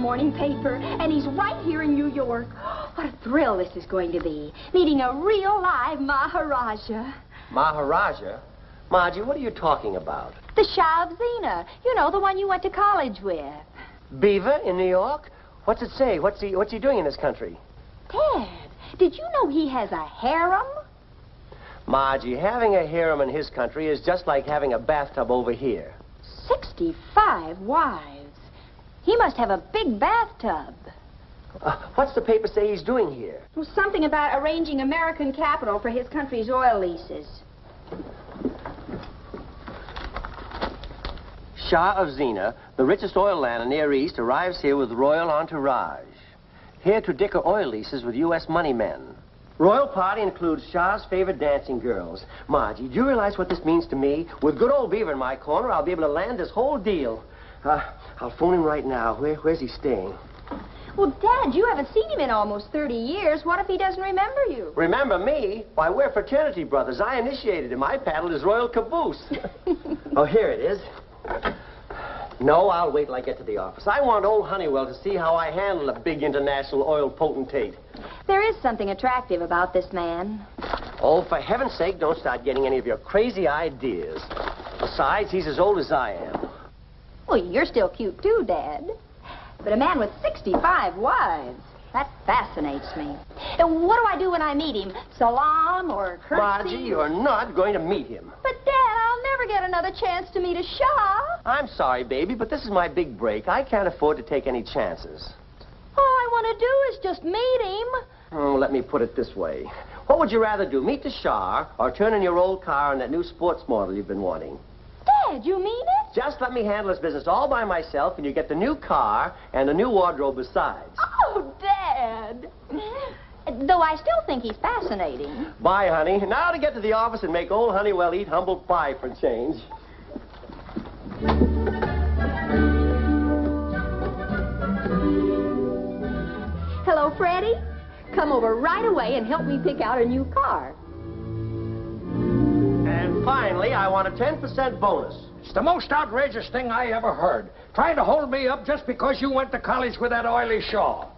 morning paper, and he's right here in New York. What a thrill this is going to be, meeting a real live Maharaja. Maharaja? Margie, what are you talking about? The Shah of Zena. You know, the one you went to college with. Beaver in New York? What's it say? What's he doing in this country? Ted, did you know he has a harem? Margie, having a harem in his country is just like having a bathtub over here. 65 wives. He must have a big bathtub. What's the paper say he's doing here? Well, something about arranging American capital for his country's oil leases. Shah of Zena, the richest oil land in the Near East, arrives here with royal entourage. Here to dicker oil leases with U.S. money men. Royal party includes Shah's favorite dancing girls. Margie, do you realize what this means to me? With good old Beaver in my corner, I'll be able to land this whole deal. I'll phone him right now. Where's he staying? Well, Dad, you haven't seen him in almost 30 years. What if he doesn't remember you? Remember me? Why, we're fraternity brothers. I initiated him. I paddled his royal caboose. Oh, here it is. No, I'll wait till I get to the office. I want old Honeywell to see how I handle a big international oil potentate. There is something attractive about this man. Oh, for heaven's sake, don't start getting any of your crazy ideas. Besides, he's as old as I am. Well, you're still cute, too, Dad. But a man with 65 wives, that fascinates me. And what do I do when I meet him? Salam or curtsy? Margie, you're not going to meet him. But, Dad, I'll never get another chance to meet a Shah. I'm sorry, baby, but this is my big break. I can't afford to take any chances. All I want to do is just meet him. Oh, let me put it this way. What would you rather do, meet the Shah or turn in your old car in that new sports model you've been wanting? Dad, you mean it? Just let me handle this business all by myself, and you get the new car and the new wardrobe besides. Oh, Dad. Though I still think he's fascinating. Bye, honey. Now to get to the office and make old Honeywell eat humble pie for a change. Hello, Freddie. Come over right away and help me pick out a new car. And finally, I want a 10% bonus. It's the most outrageous thing I ever heard. Trying to hold me up just because you went to college with that oily Shaw.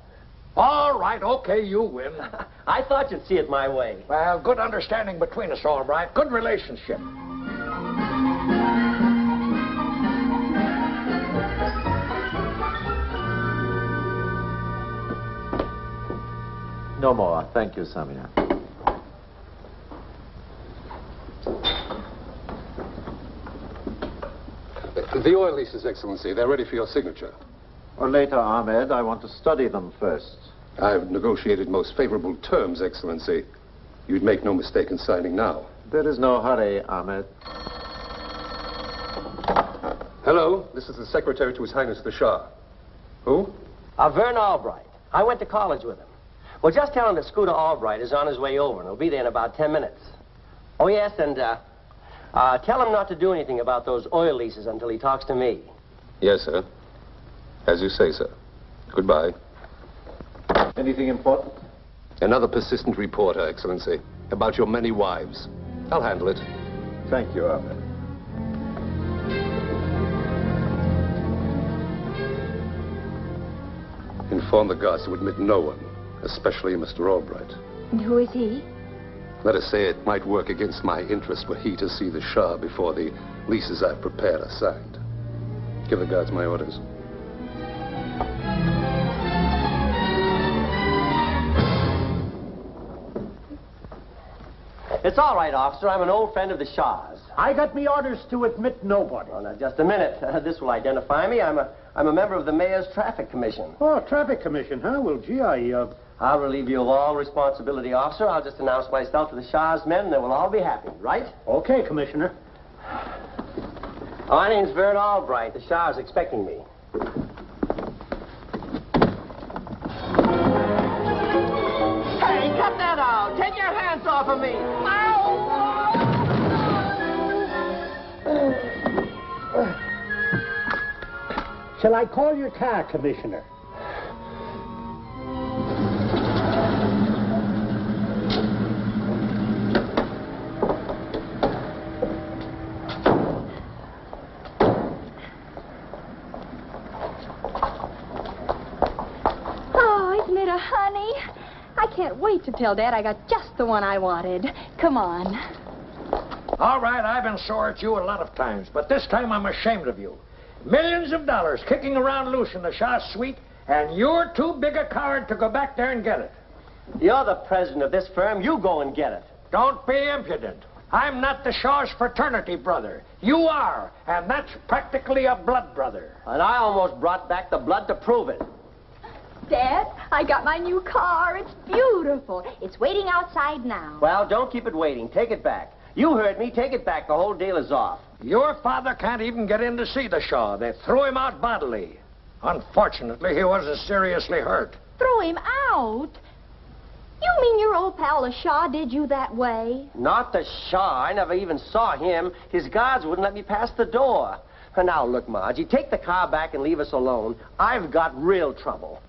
All right, okay, you win. I thought you'd see it my way. Well, good understanding between us, all right. Good relationship. No more. Thank you, Samia. The oil leases, Excellency. They're ready for your signature. Or later, Ahmed. I want to study them first. I've negotiated most favorable terms, Excellency. You'd make no mistake in signing now. There is no hurry, Ahmed. Hello, this is the Secretary to His Highness the Shah. Who? Vern Albright. I went to college with him. Well, just tell him that Scooter Albright is on his way over, and he'll be there in about 10 minutes. Oh, yes, and tell him not to do anything about those oil leases until he talks to me. Yes, sir. As you say, sir. Goodbye. Anything important? Another persistent reporter, Excellency, about your many wives. I'll handle it. Thank you, Ahmed. Inform the guards to admit no one, especially Mr. Albright. And who is he? Let us say it might work against my interest were he to see the Shah before the leases I've prepared are signed. Give the guards my orders. It's all right, officer. I'm an old friend of the Shah's. I got me orders to admit nobody. Oh, now, just a minute. This will identify me. I'm a member of the Mayor's Traffic Commission. Oh, Traffic Commission, huh? Well, gee, I'll relieve you of all responsibility, officer. I'll just announce myself to the Shah's men, and they will all be happy, right? Okay, Commissioner. My name's Vern Albright. The Shah's expecting me. Hey, cut that out! Take your hands off of me! Shall I call your car, Commissioner? to tell Dad I got just the one I wanted. Come on. All right, I've been sore at you a lot of times, but this time I'm ashamed of you. Millions of dollars kicking around loose in the Shah suite, and you're too big a coward to go back there and get it. You're the president of this firm. You go and get it. Don't be impudent. I'm not the Shaw's fraternity brother. You are, and that's practically a blood brother. And I almost brought back the blood to prove it. Dad, I got my new car. It's beautiful. It's waiting outside now. Well, don't keep it waiting. Take it back. You heard me. Take it back. The whole deal is off. Your father can't even get in to see the Shaw. They threw him out bodily. Unfortunately, he wasn't seriously hurt. Throw him out? You mean your old pal, the Shah, did you that way? Not the Shah. I never even saw him. His guards wouldn't let me pass the door. And now, look, Margie, take the car back and leave us alone. I've got real trouble.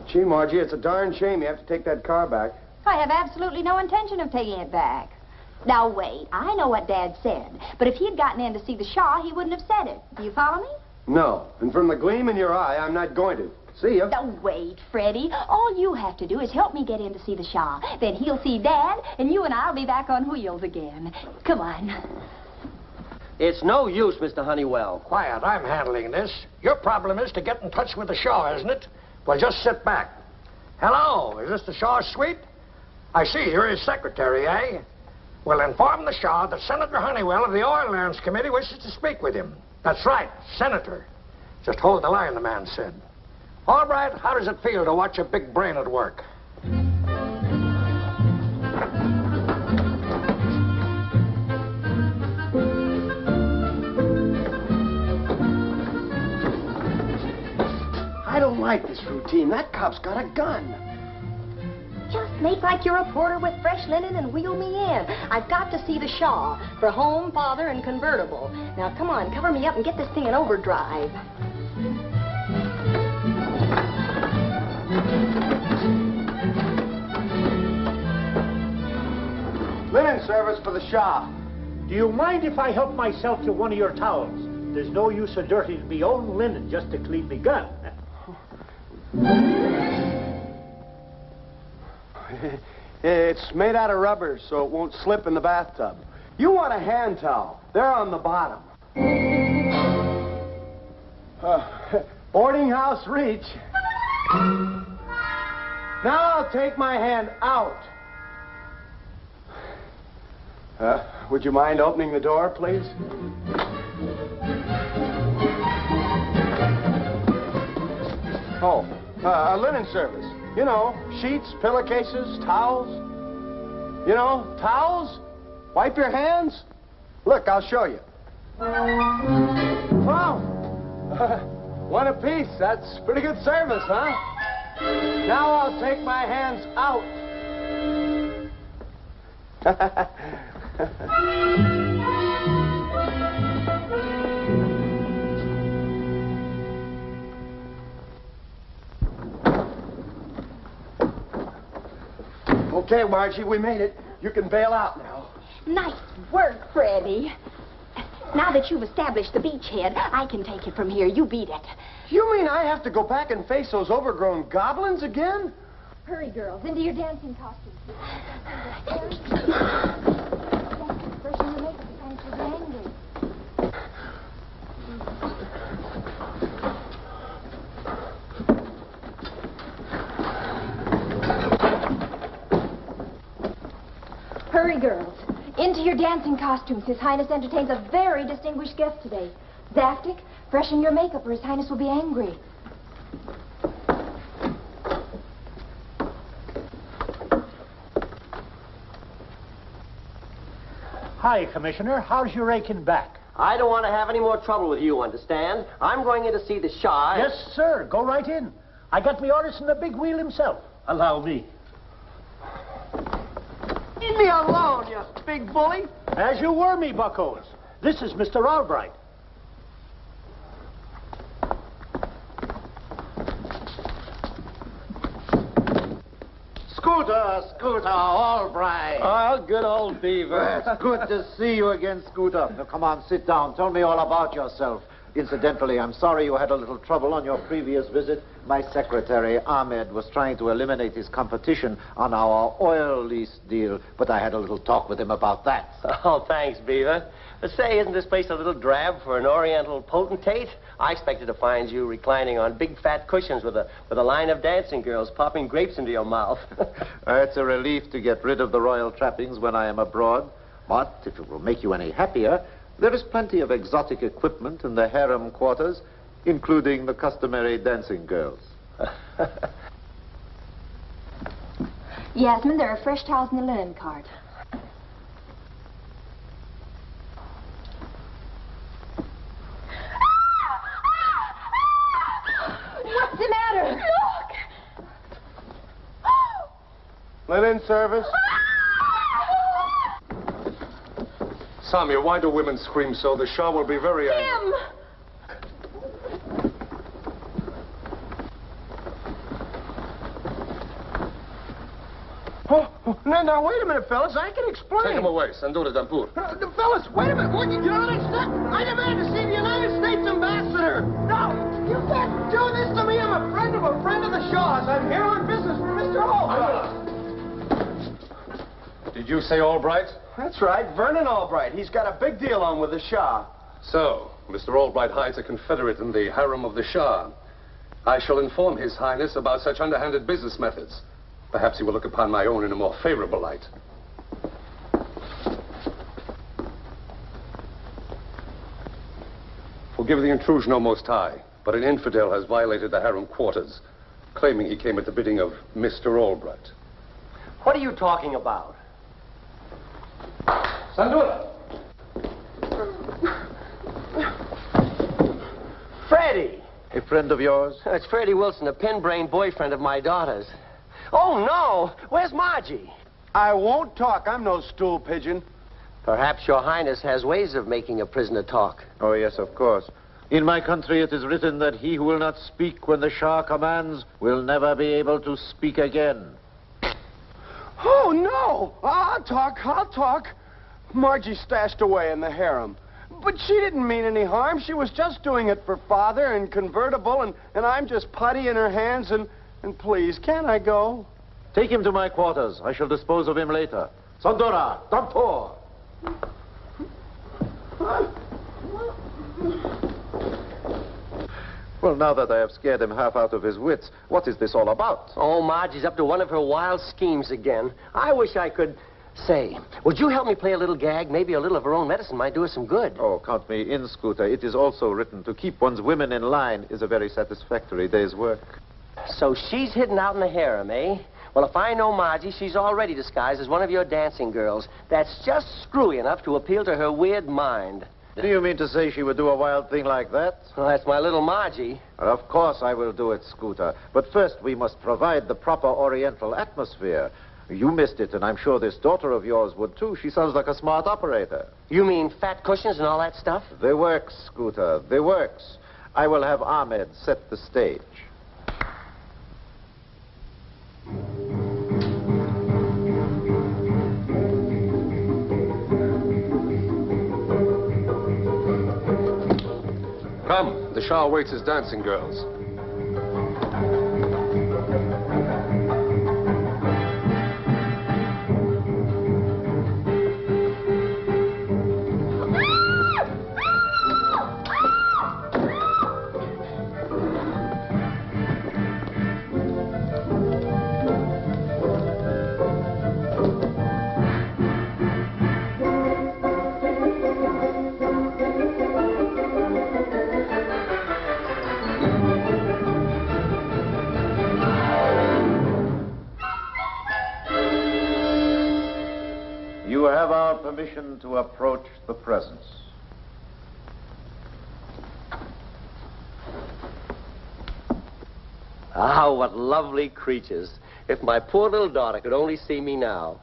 Gee, Margie, it's a darn shame you have to take that car back. I have absolutely no intention of taking it back. Now, wait. I know what Dad said. But if he'd gotten in to see the Shah, he wouldn't have said it. Do you follow me? No. And from the gleam in your eye, I'm not going to. See ya. Now, wait, Freddie. All you have to do is help me get in to see the Shah. Then he'll see Dad, and you and I'll be back on wheels again. Come on. It's no use, Mr. Honeywell. Quiet, I'm handling this. Your problem is to get in touch with the Shaw, isn't it? Well, just sit back. Hello, is this the Shaw suite? I see, you're his secretary, eh? Well, inform the Shah that Senator Honeywell of the Oil Lands Committee wishes to speak with him. That's right, Senator. Just hold the line, the man said. All right, how does it feel to watch a big brain at work? I don't like this routine. That cop's got a gun. Just make like you're a porter with fresh linen and wheel me in. I've got to see the Shah for home, father, and convertible. Now, come on, cover me up and get this thing in overdrive. Linen service for the Shah. Do you mind if I help myself to one of your towels? There's no use of dirtying me own linen just to clean me gun. It's made out of rubber, so it won't slip in the bathtub. You want a hand towel. They're on the bottom. Boarding house reach. Now I'll take my hand out. Would you mind opening the door, please? Oh, a linen service. You know, sheets, pillowcases, towels. You know, towels. Wipe your hands. Look, I'll show you. Wow. One apiece. That's pretty good service, huh? Now I'll take my hands out. Okay, Margie, we made it. You can bail out now. Nice work, Freddie. Now that you've established the beachhead, I can take it from here. You beat it. You mean I have to go back and face those overgrown goblins again? Hurry, girls, into your dancing costumes. First, you make the time to be angry. Hurry, girls. Into your dancing costumes. His Highness entertains a very distinguished guest today. Zaftig, freshen your makeup or His Highness will be angry. Hi, Commissioner. How's your aching back? I don't want to have any more trouble with you, understand? I'm going in to see the Shah. Yes, sir. Go right in. I got me orders from the big wheel himself. Allow me. Leave me alone, you big bully. As you were, me buckos. This is Mr. Albright. Scooch Scooter, all right. Oh, good old Beaver. It's good to see you again, Scooter. Now, come on, sit down. Tell me all about yourself. Incidentally, I'm sorry you had a little trouble on your previous visit. My secretary, Ahmed, was trying to eliminate his competition on our oil lease deal, but I had a little talk with him about that. Oh, thanks, Beaver. But say, isn't this place a little drab for an oriental potentate? I expected to find you reclining on big fat cushions with a line of dancing girls popping grapes into your mouth. It's a relief to get rid of the royal trappings when I am abroad. But if it will make you any happier, there is plenty of exotic equipment in the harem quarters, including the customary dancing girls. Yasmin, there are fresh towels in the linen cart. What's the matter? Look! Linen service? Samia, why do women scream so? The Shah will be very angry. Oh, now, wait a minute, fellas. I can explain. Take him away. Sandura Dampur. Fellas, wait a minute. What, you don't understand? I demand to see the United States ambassador. No, you can't do this to me. I'm a friend of the Shah's. I'm here on business for Mr. Albright. Did you say Albright? That's right, Vernon Albright. He's got a big deal on with the Shah. So, Mr. Albright hides a confederate in the harem of the Shah. I shall inform His Highness about such underhanded business methods. Perhaps he will look upon my own in a more favorable light. Forgive the intrusion, O Most High, but an infidel has violated the harem quarters, claiming he came at the bidding of Mr. Albright. What are you talking about? Sandura! Freddie! A friend of yours? It's Freddie Wilson, a pin-brain boyfriend of my daughter's. Oh, no! Where's Margie? I won't talk. I'm no stool pigeon. Perhaps your highness has ways of making a prisoner talk. Oh, yes, of course. In my country, it is written that he who will not speak when the Shah commands will never be able to speak again. Oh, no! I'll talk. Margie stashed away in the harem. But she didn't mean any harm. She was just doing it for father and convertible, and I'm just putty in her hands, and please, can't I go? Take him to my quarters. I shall dispose of him later. Sandura, Dampur! Well, now that I have scared him half out of his wits, what is this all about? Oh, Margie's up to one of her wild schemes again. I wish I could... Say, would you help me play a little gag? Maybe a little of her own medicine might do us some good. Oh, count me in, Scooter. It is also written to keep one's women in line is a very satisfactory day's work. So she's hidden out in the harem, eh? Well, if I know Margie, she's already disguised as one of your dancing girls. That's just screwy enough to appeal to her weird mind. Do you mean to say she would do a wild thing like that? Well, that's my little Margie. Well, of course I will do it, Scooter. But first we must provide the proper oriental atmosphere. You missed it, and I'm sure this daughter of yours would, too. She sounds like a smart operator. You mean fat cushions and all that stuff? They works, Scooter. They works. I will have Ahmed set the stage. Come, the Shah awaits his dancing girls. You have our permission to approach the presence. Ah, what lovely creatures. If my poor little daughter could only see me now.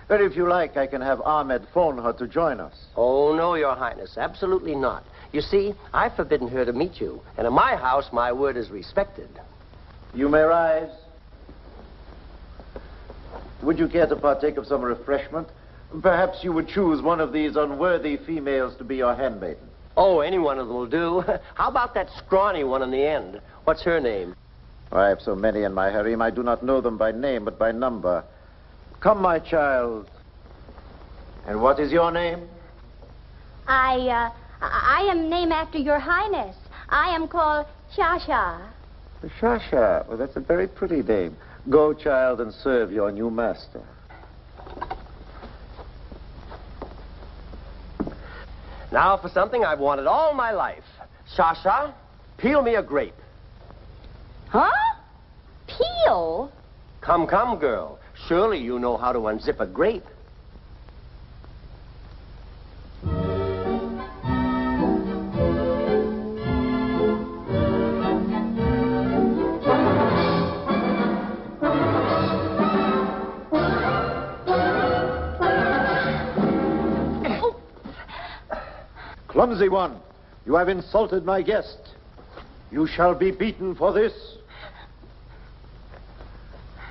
But if you like, I can have Ahmed phone her to join us. Oh, no, Your Highness, absolutely not. You see, I've forbidden her to meet you, and in my house, my word is respected. You may rise. would you care to partake of some refreshment? Perhaps you would choose one of these unworthy females to be your handmaiden. Oh, any one of them will do. How about that scrawny one in the end? What's her name? I have so many in my harem, I do not know them by name, but by number. Come, my child. And what is your name? I am named after your highness. I am called Shah. Shah. Well, that's a very pretty name. Go, child, and serve your new master. Now for something I've wanted all my life. Shah, peel me a grape. Huh? Peel? Come, girl. Surely you know how to unzip a grape. Clumsy one, you have insulted my guest. You shall be beaten for this.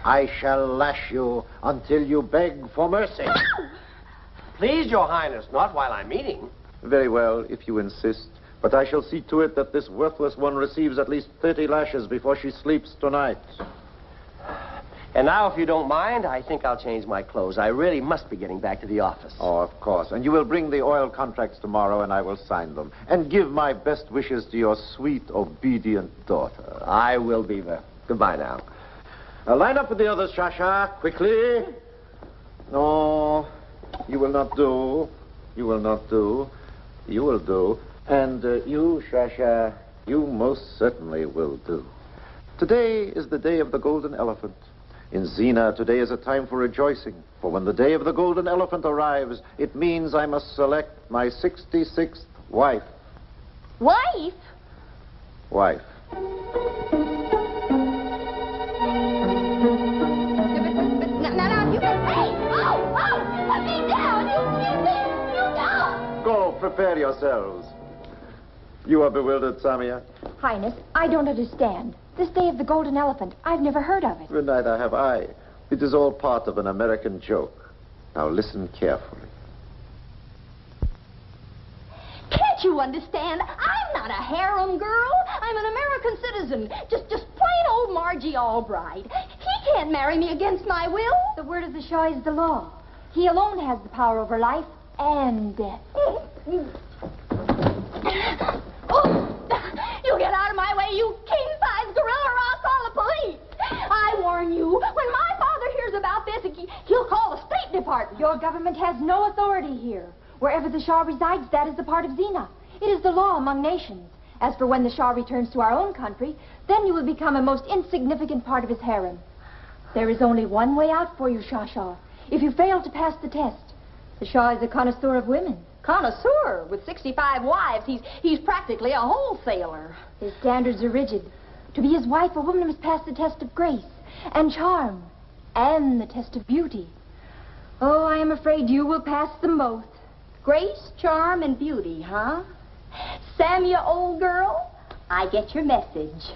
I shall lash you until you beg for mercy. Please, Your Highness, not while I'm eating. Very well, if you insist. But I shall see to it that this worthless one receives at least 30 lashes before she sleeps tonight. And now, if you don't mind, I think I'll change my clothes. I really must be getting back to the office. Oh, of course. And you will bring the oil contracts tomorrow, and I will sign them. And give my best wishes to your sweet, obedient daughter. I will, Beaver. Goodbye now. Line up with the others, Shah, quickly. No, you will not do. You will not do. You will do. And you, Shah, you most certainly will do. Today is the day of the golden elephant. In Xena, today is a time for rejoicing. For when the day of the golden elephant arrives, it means I must select my 66th wife. Wife? Wife. Now, you can... Hey! Oh! Put me down! You don't! Go, prepare yourselves. You are bewildered, Samia? Highness, I don't understand. This day of the golden elephant, I've never heard of it. Good night, have I. It is all part of an American joke. Now listen carefully. Can't you understand? I'm not a harem girl. I'm an American citizen. Just plain old Margie Albright. He can't marry me against my will. The word of the Shah is the law. He alone has the power over life and death. You get out of my way, you king-size gorilla, or I'll call the police. I warn you, when my father hears about this, he'll call the State Department. Your government has no authority here. Wherever the Shah resides, that is the part of Xena. It is the law among nations. As for when the Shah returns to our own country, then you will become a most insignificant part of his harem. There is only one way out for you, Shah. If you fail to pass the test, the Shah is a connoisseur of women. Connoisseur with 65 wives. He's practically a wholesaler. His standards are rigid. To be his wife, a woman must pass the test of grace and charm and the test of beauty. Oh, I am afraid you will pass them both. Grace, charm, and beauty, huh? Samia, old girl, I get your message.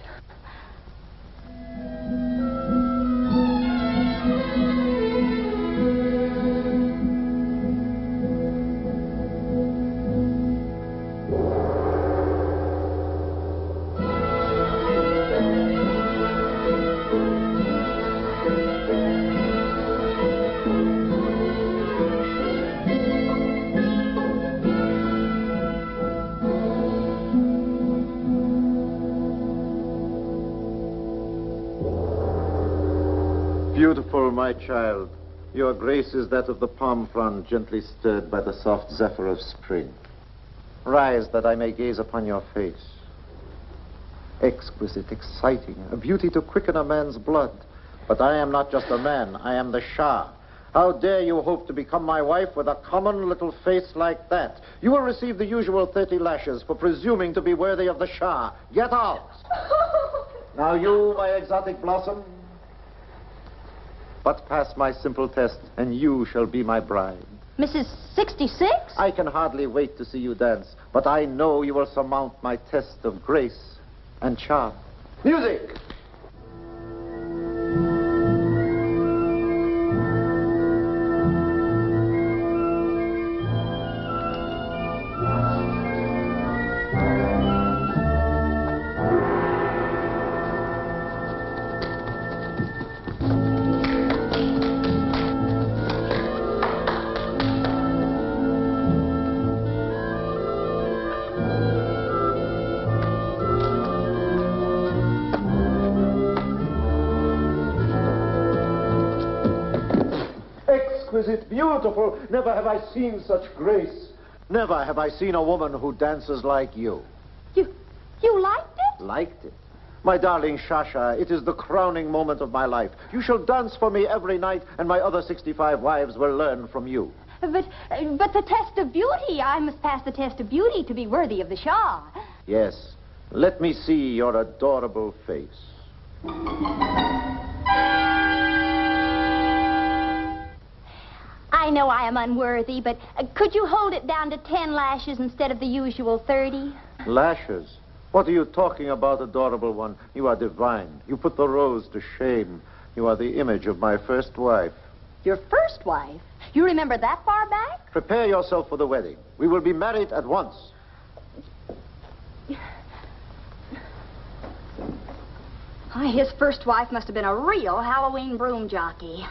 Beautiful, my child. Your grace is that of the palm frond gently stirred by the soft zephyr of spring. Rise that I may gaze upon your face. Exquisite, exciting, a beauty to quicken a man's blood. But I am not just a man, I am the Shah. How dare you hope to become my wife with a common little face like that? You will receive the usual 30 lashes for presuming to be worthy of the Shah. Get out! Now you, my exotic blossom, but pass my simple test, and you shall be my bride. Mrs. 66? I can hardly wait to see you dance, but I know you will surmount my test of grace and charm. Music! exquisite, beautiful. Never have I seen such grace. Never have I seen a woman who dances like you. You liked it? Liked it? My darling Shah, it is the crowning moment of my life. You shall dance for me every night, and my other 65 wives will learn from you. But the test of beauty. I must pass the test of beauty to be worthy of the Shah. Yes. Let me see your adorable face. I know I am unworthy, but could you hold it down to 10 lashes instead of the usual 30? Lashes? What are you talking about, adorable one? You are divine. You put the rose to shame. You are the image of my first wife. Your first wife? You remember that far back? Prepare yourself for the wedding. We will be married at once. His first wife must have been a real Halloween broom jockey.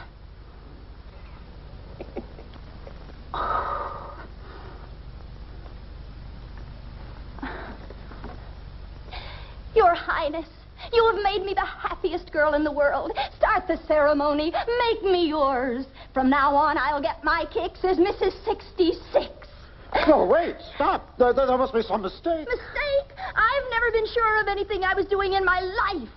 Your Highness, you have made me the happiest girl in the world. Start the ceremony. Make me yours. From now on, I'll get my kicks as Mrs. 66. No, wait, stop. There must be some mistake. Mistake? I've never been sure of anything I was doing in my life.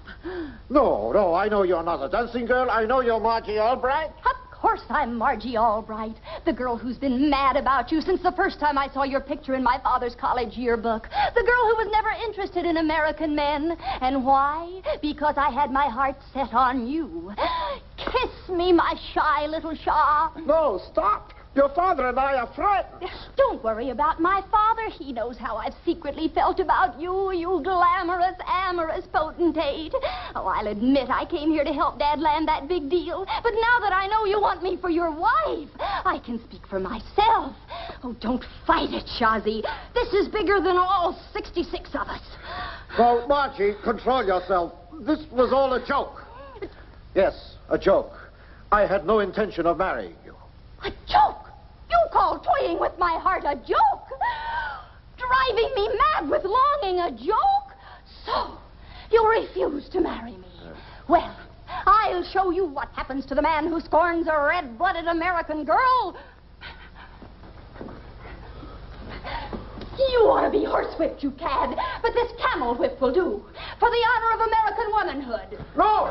No, I know you're not a dancing girl. I know you're Margie Albright. Of course I'm Margie Albright, the girl who's been mad about you since the first time I saw your picture in my father's college yearbook. The girl who was never interested in American men. And why? Because I had my heart set on you. Kiss me, my shy little Shah. No, stop. Your father and I are friends. Don't worry about my father. He knows how I've secretly felt about you, you glamorous, amorous potentate. Oh, I'll admit I came here to help Dad land that big deal. But now that I know you want me for your wife, I can speak for myself. Oh, don't fight it, Shazzy. This is bigger than all 66 of us. No, Margie, control yourself. This was all a joke. Yes, a joke. I had no intention of marrying you. A joke? You call toying with my heart a joke? Driving me mad with longing a joke? So, you refuse to marry me. Well, I'll show you what happens to the man who scorns a red-blooded American girl. You ought to be horsewhipped, you cad, but this camel whip will do. For the honor of American womanhood. No,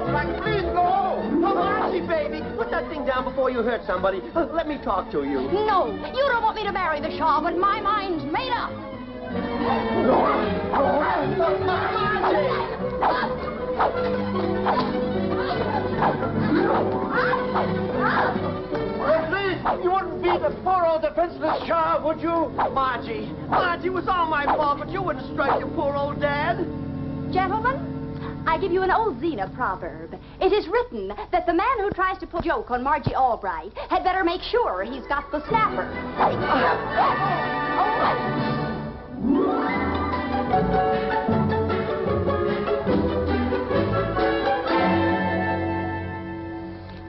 Margie, please, no. Oh, Margie, baby, put that thing down before you hurt somebody. Let me talk to you. No, you don't want me to marry the Shah, but my mind's made up. Please, you wouldn't beat the poor old defenseless Shah, would you? Margie, it was all my fault, but you wouldn't strike your poor old dad. Gentlemen, I give you an old Xena proverb. It is written that the man who tries to pull a joke on Margie Albright had better make sure he's got the snapper.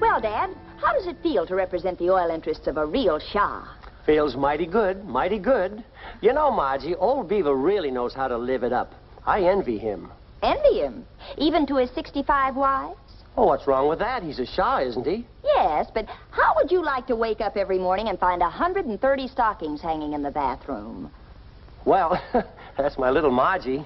Well, Dad, how does it feel to represent the oil interests of a real Shah? Feels mighty good, mighty good. You know, Margie, old Beaver really knows how to live it up. I envy him. Envy him? Even to his 65 wives? Oh, what's wrong with that? He's a Shah, isn't he? Yes, but how would you like to wake up every morning and find 130 stockings hanging in the bathroom? Well, that's my little Margie.